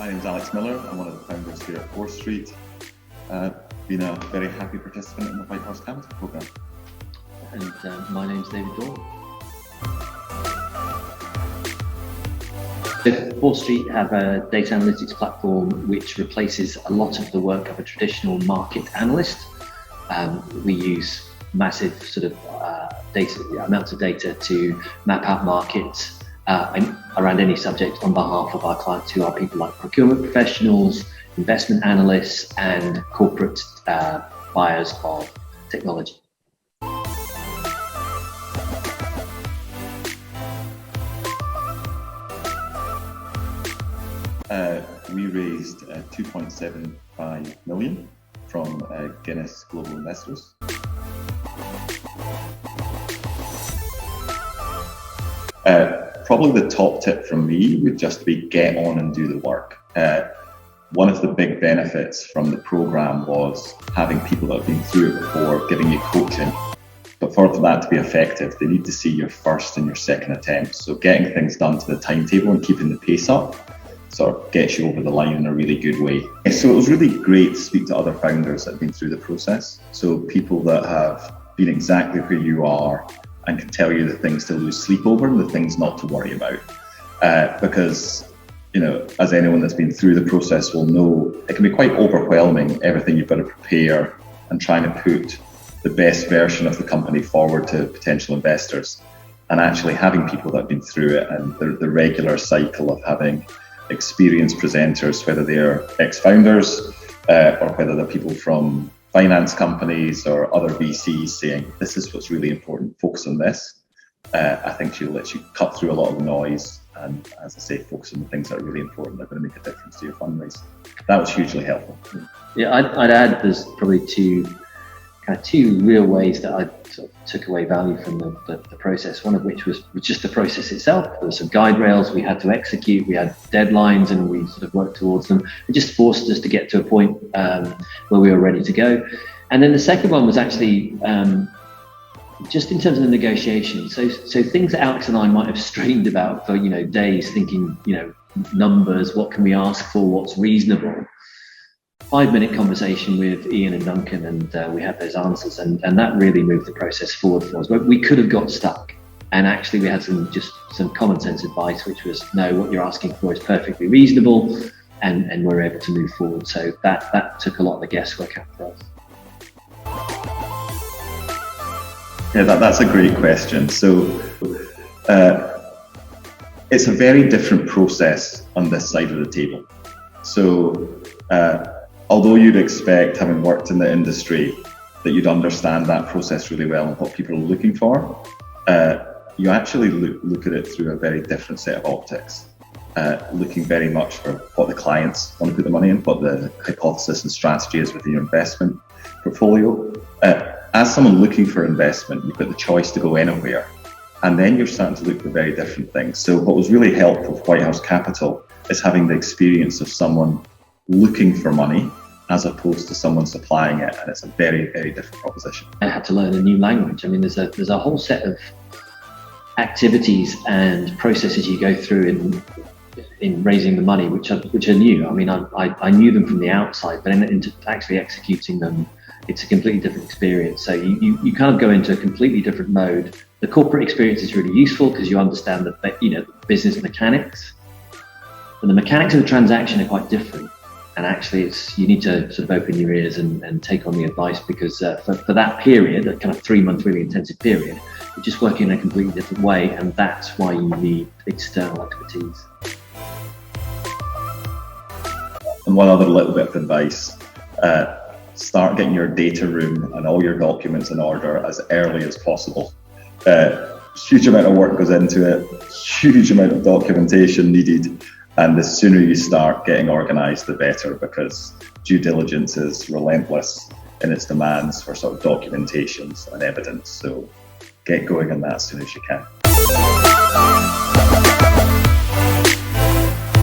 My name's Alex Miller. I'm one of the founders here at Forestreet. Been a very happy participant in the White Horse Capital Programme. And my name's David Dawn. Forestreet have a data analytics platform which replaces a lot of the work of a traditional market analyst. We use massive amounts of data to map out markets around any subject on behalf of our clients, who are people like procurement professionals, investment analysts, and corporate buyers of technology. We raised 2.75 million from Guinness Global Investors. Probably the top tip from me would just be get on and do the work. One of the big benefits from the programme was having people that have been through it before giving you coaching. But for that to be effective, they need to see your first and your second attempts. So getting things done to the timetable and keeping the pace up sort of gets you over the line in a really good way. So it was really great to speak to other founders that have been through the process. So people that have been exactly where you are and can tell you the things to lose sleep over and the things not to worry about. Because, you know, as anyone that's been through the process will know, it can be quite overwhelming, everything you've got to prepare and trying to put the best version of the company forward to potential investors. And actually having people that have been through it and the regular cycle of having experienced presenters, whether they're ex-founders or whether they're people from finance companies or other VCs saying, this is what's really important, focus on this. I think she'll let you cut through a lot of the noise and, as I say, focus on the things that are really important that are going to make a difference to your fundraise. That was hugely helpful. Yeah, I'd add there's probably two real ways that I sort of took away value from the process. One of which was just the process itself. There were some guide rails we had to execute, we had deadlines, and we sort of worked towards them. It just forced us to get to a point where we were ready to go. And then the second one was actually just in terms of the negotiation. So things that Alex and I might have strained about for days, thinking numbers, what can we ask for, what's reasonable. 5-minute conversation with Ian and Duncan, and we had those answers, and that really moved the process forward for us. But we could have got stuck, and actually we had some common sense advice, which was, no, what you're asking for is perfectly reasonable, and we're able to move forward. So that took a lot of the guesswork out for us. Yeah, that's a great question. So it's a very different process on this side of the table. So although you'd expect, having worked in the industry, that you'd understand that process really well and what people are looking for, you actually look at it through a very different set of optics, looking very much for what the clients want to put the money in, what the hypothesis and strategy is within your investment portfolio. As someone looking for investment, you've got the choice to go anywhere, and then you're starting to look for very different things. So what was really helpful for White Horse Capital is having the experience of someone looking for money as opposed to someone supplying it, and it's a very, very different proposition. I had to learn a new language. I mean, there's a whole set of activities and processes you go through in raising the money, which are new. I mean, I knew them from the outside, but into actually executing them, it's a completely different experience. So you kind of go into a completely different mode. The corporate experience is really useful because you understand the business mechanics, but the mechanics of the transaction are quite different. And actually, you need to sort of open your ears and take on the advice, because for that period, that kind of 3-month really intensive period, you're just working in a completely different way, and that's why you need external expertise. And one other little bit of advice, start getting your data room and all your documents in order as early as possible. Huge amount of work goes into it, huge amount of documentation needed. And the sooner you start getting organised, the better, because due diligence is relentless in its demands for sort of documentations and evidence. So get going on that as soon as you can.